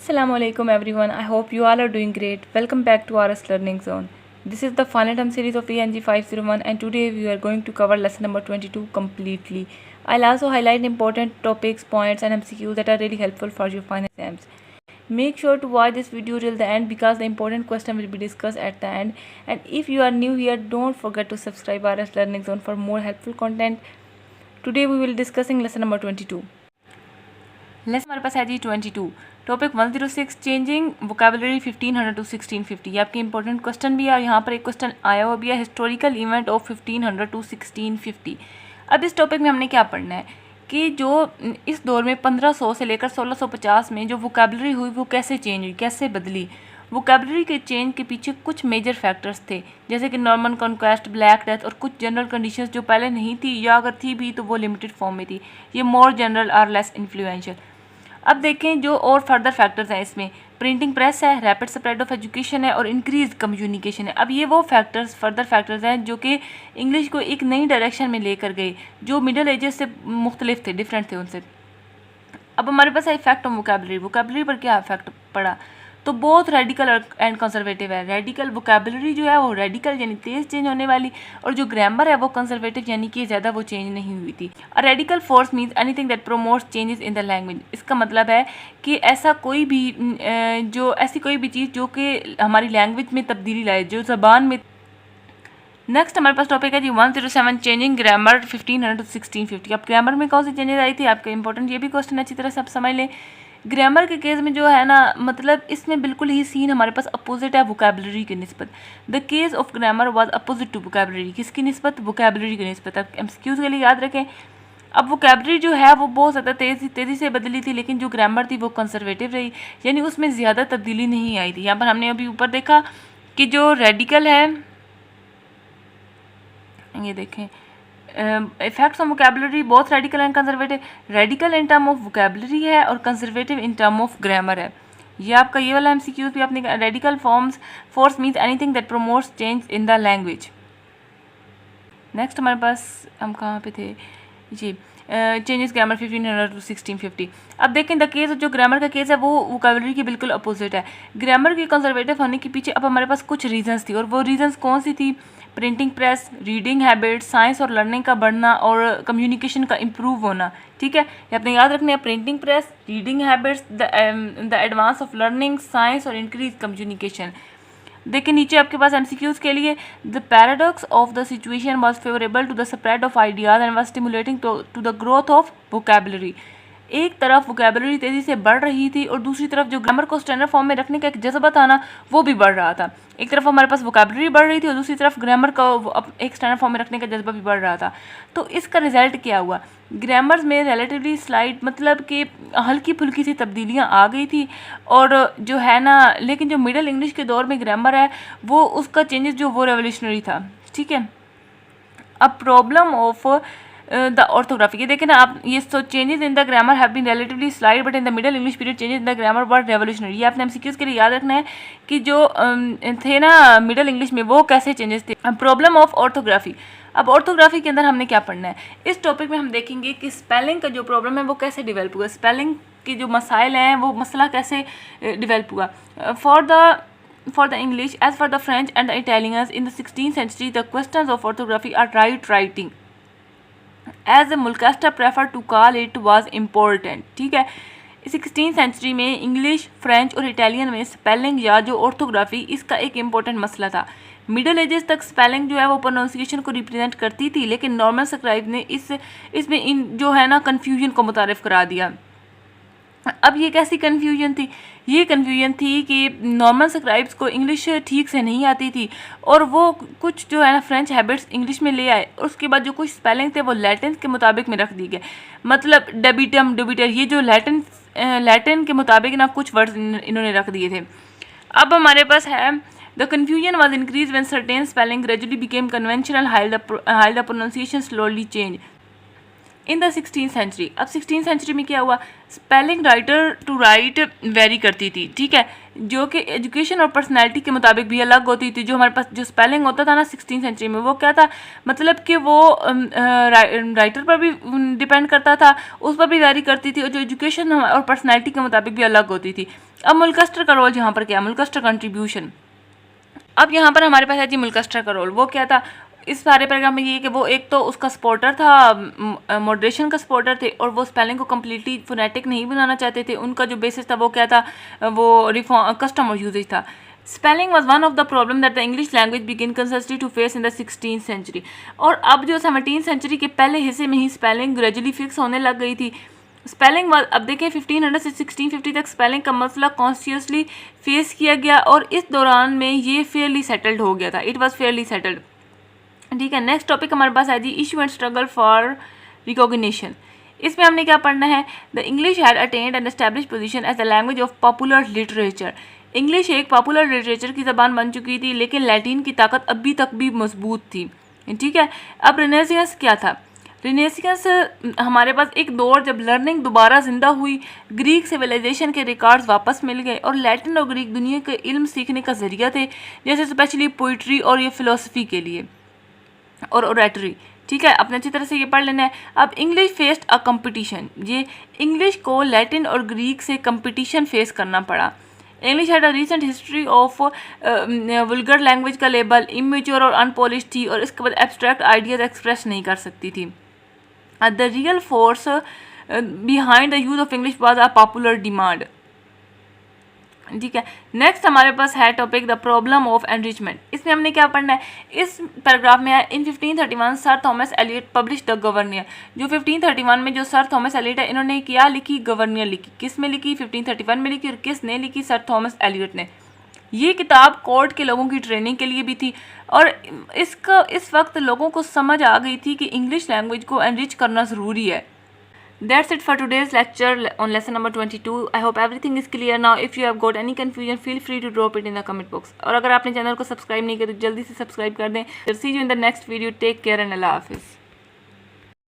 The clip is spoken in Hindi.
Assalamualaikum everyone. I hope you all are doing great. Welcome back to RS Learning Zone. This is the final term series of ENG 501 and today we are going to cover lesson number 22 completely. I'll also highlight important topics, points and MCQs that are really helpful for your final exams. Make sure to watch this video till the end because the important question will be discussed at the end. And if you are new here, don't forget to subscribe RS Learning Zone for more helpful content. Today we will discussing lesson number 22. Lesson हमारे पास है जी 22 टॉपिक 106 चेंजिंग वोकेबलरी 1500 टू 1650। ये आपके इंपॉर्टेंट क्वेश्चन भी है और यहाँ पर एक क्वेश्चन आया हुआ भी है हिस्टोरिकल इवेंट ऑफ 1500 टू 1650। अब इस टॉपिक में हमने क्या पढ़ना है कि जो इस दौर में 1500 से लेकर 1650 में जो वोकेबलरी हुई वो कैसे चेंज हुई, कैसे बदली। वोकेबलरी के चेंज के पीछे कुछ मेजर फैक्टर्स थे जैसे कि नॉर्मन कॉन्क्वेस्ट, ब्लैक डेथ और कुछ जनरल कंडीशंस जो पहले नहीं थी या अगर थी भी तो वो लिमिटेड फॉर्म में थी। ये मोर जनरल और लेस इन्फ्लुएंशियल। अब देखें जो और फर्दर फैक्टर्स हैं इसमें प्रिंटिंग प्रेस है, रैपिड स्प्रेड ऑफ एजुकेशन है और इंक्रीज कम्युनिकेशन है। अब ये वो फैक्टर्स फर्दर फैक्टर्स हैं जो कि इंग्लिश को एक नई डायरेक्शन में लेकर गए जो मिडिल एजेस से मुख्तलिफ थे, डिफरेंट थे उनसे। अब हमारे पास है इफेक्ट ऑन वोकेबलरी। वोकेबलरी पर क्या इफेक्ट पड़ा तो बहुत रेडिकल एंड कंजर्वेटिव है। रेडिकल वोकेबलरी जो है वो रेडिकल यानी तेज़ चेंज होने वाली और जो ग्रामर है वो कंजर्वेटिव यानी कि ज़्यादा वो चेंज नहीं हुई थी। और radical force means anything that promotes changes in the language. इसका मतलब है कि ऐसा कोई भी ऐसी कोई भी चीज़ जो कि हमारी लैंग्वेज में तब्दीली लाए, जो ज़बान में। नेक्स्ट हमारे पास टॉपिक है जी 107 चेंजिंग ग्रामर 1500 टू 1650। अब ग्रामर में कौन सी चेंजेस आई थी आपका इंपॉर्टेंट ये भी क्वेश्चन अच्छी तरह से आप समझ लें। ग्रामर के केस में जो है ना मतलब इसमें बिल्कुल ही सीन हमारे पास अपोजिट है वोकेबलरी की निस्बत। The case of grammar was opposite to vocabulary. किसकी निस्बत? वोकेबलरी की निस्बत। अब एमसीक्यूज के लिए याद रखें। अब वोकेबलरी जो है वो बहुत ज़्यादा तेज़ी से बदली थी लेकिन जो ग्रामर थी वो कंजर्वेटिव रही यानी उसमें ज़्यादा तब्दीली नहीं आई थी। यहाँ पर हमने अभी ऊपर देखा कि जो रेडिकल है, ये देखें effects on vocabulary both radical and conservative. Radical in term of vocabulary है और conservative in term of grammar है। ये आपका ये वाला एमसीक्यूज भी आपने radical forms force means anything that promotes change in the language. Next हमारे पास हम कहाँ पे थे जी चेंजेस ग्रामर 1500 टू 1650। अब देखें द केस जो ग्रामर का केस है वो वोकेबलरी के बिल्कुल अपोजिट है। ग्रामर के कंजर्वेटिव होने के पीछे अब हमारे पास कुछ रीजंस थी और वो रीजंस कौन सी थी? Printing press, reading habits, science और लर्निंग का बढ़ना और कम्युनिकेशन का इम्प्रूव होना। ठीक है, ये अपने याद रखने हैं। Printing press, reading habits, the advance of learning, science और इंक्रीज कम्युनिकेशन। देखिए नीचे आपके पास एमसीक्यूज के लिए the paradox of the situation was favourable to the spread of ideas and was stimulating to the growth of vocabulary. एक तरफ वोकेबलरी तेज़ी से बढ़ रही थी और दूसरी तरफ जो ग्रामर को स्टैंडर्ड फॉर्म में रखने का एक जज्बा था ना वो भी बढ़ रहा था। एक तरफ हमारे पास वोकेबलरी बढ़ रही थी और दूसरी तरफ ग्रामर का एक स्टैंडर्ड फॉर्म में रखने का जज्बा भी बढ़ रहा था। तो इसका रिजल्ट क्या हुआ? ग्रामर्स में रिलेटिवली स्लाइड मतलब कि हल्की फुल्की सी तब्दीलियाँ आ गई थी और जो है ना लेकिन जो मिडिल इंग्लिश के दौर में ग्रामर है वो उसका चेंजेस जो वो रेवोल्यूशनरी था। ठीक है, अब प्रॉब्लम ऑफ द ऑर्थोग्राफी ये देखें ना आप, ये so changes in the grammar have been relatively slight but in the middle English period changes in the grammar were revolutionary. ये आपने एमसीक्यूज के लिए याद रखना है कि जो थे ना मिडिल इंग्लिश में वो कैसे चेंजेस थे। Problem of orthography. अब ऑर्थोग्राफी के अंदर हमने क्या पढ़ना है इस टॉपिक में हम देखेंगे कि स्पेलिंग का जो प्रॉब्लम है वो कैसे डिवेल्प हुआ, स्पेलिंग के जो मसाइल हैं वो मसला कैसे डिवेल्प हुआ। For the English, as for the French and the Italians in the 16th century, the questions of orthography are right writing, as Mulcaster preferred to call it, was important. ठीक है, 16th सेंचुरी में इंग्लिश, फ्रेंच और इटालियन में स्पेलिंग या जो ऑर्थोग्राफी इसका एक इम्पोर्टेंट मसला था। मिडिल एजेस तक स्पेलिंग जो है वो प्रोनाउंसिएशन को रिप्रेजेंट करती थी लेकिन नॉर्मन स्क्राइब ने इसमें इन जो है ना कन्फ्यूजन को मुतारिफ करा दिया। अब ये कैसी कन्फ्यूजन थी? ये कन्फ्यूजन थी कि नॉर्मन स्क्राइब्स को इंग्लिश ठीक से नहीं आती थी और वो कुछ जो है ना फ्रेंच हैबिट्स इंग्लिश में ले आए और उसके बाद जो कुछ स्पेलिंग थे वो लैटिन के मुताबिक में रख दी गए। मतलब डेबिटम, डुबिटर, ये जो लैटिन के मुताबिक ना कुछ वर्ड्स इन्होंने रख दिए थे। अब हमारे पास है the confusion was increase when certain spelling gradually became conventional while the pronunciation slowly change. In the 16th century. अब 16th सेंचुरी में क्या हुआ, spelling writer to write vary करती थी, ठीक है, जो कि एजुकेशन और पर्सनैलिटी के मुताबिक भी अलग होती थी। जो हमारे पास जो स्पेलिंग होता था ना 16th सेंचुरी में, वो क्या था, मतलब कि वो राइटर पर भी डिपेंड करता था, उस पर भी वेरी करती थी, और जो एजुकेशन और पर्सनैलिटी के मुताबिक भी अलग होती थी। अब मुल्कस्टर का रोल यहाँ पर क्या, मुल्कस्टर कंट्रीब्यूशन। अब यहाँ पर हमारे पास है जी मुल्कस्टर का रोल, वो क्या था इस सारे पैराग्राफ में, ये कि वो एक तो उसका सपोर्टर था, मॉडरेशन का सपोर्टर थे, और वो स्पेलिंग को कम्प्लीटली फोनेटिक नहीं बनाना चाहते थे। उनका जो बेसिस था वो क्या था, वो रिफॉर्म कस्टम और यूजेज था। Spelling was one of the problem that the English language begin consistently to face in the 16th century. और अब जो 17th सेंचुरी के पहले हिस्से में ही स्पेलिंग ग्रेजुअली फिक्स होने लग गई थी। स्पेलिंग अब देखें 1500 से 1650 तक स्पेलिंग का मसला कॉन्शियसली फेस किया गया, और इस दौरान में ये फेयरली सेटल्ड हो गया था, इट वॉज फेयरली सेटल्ड, ठीक है। नेक्स्ट टॉपिक हमारे पास है जी issue and struggle for recognition. इसमें हमने क्या पढ़ना है, the English had attend and establish position as the language of popular literature. English एक पॉपुलर लिटरेचर की ज़बान बन चुकी थी, लेकिन लैटिन की ताकत अभी तक भी मजबूत थी, ठीक है। अब रिनेसेंस क्या था, रिनेसेंस हमारे पास एक दौर जब लर्निंग दोबारा ज़िंदा हुई, ग्रीक सिविलाइजेशन के रिकॉर्ड्स वापस मिल गए, और लैटिन और ग्रीक दुनिया के इल्म सीखने का ज़रिया थे, जैसे स्पेशली पोइट्री और ये फ़िलोसफी के लिए और ओरेटरी, ठीक है। अपने अच्छी तरह से ये पढ़ लेना है। अब इंग्लिश फेस्ड अ कंपटीशन, ये इंग्लिश को लैटिन और ग्रीक से कंपटीशन फेस करना पड़ा। English had a recent history of vulgar language का लेबल इमेच्योर और अनपॉलिश थी, और इसके बाद एब्स्ट्रैक्ट आइडियाज एक्सप्रेस नहीं कर सकती थी। The real force behind the use of English was a popular demand, ठीक है। नेक्स्ट हमारे पास है topic the problem of enrichment. इसमें हमने क्या पढ़ना है, इस पैराग्राफ में है in 1531 sir Thomas Elyot publish the Governour. जो 1531 में जो सर थॉमस एलियट है, इन्होंने क्या लिखी, गवर्नियर लिखी। किस में लिखी, 1531 में लिखी, और किसने लिखी, सर थॉमस एलियट ने। ये किताब कोर्ट के लोगों की ट्रेनिंग के लिए भी थी, और इस वक्त लोगों को समझ आ गई थी कि इंग्लिश लैंग्वेज को एनरिच करना ज़रूरी है। That's it for today's lecture on lesson number 22. I hope everything is clear now. If you have got any confusion, feel free to drop it in the comment box. और अगर आपने चैनल को सब्सक्राइब नहीं किया तो जल्दी से सब्सक्राइब कर दें। See you in the next video. Take care and Allah Hafiz.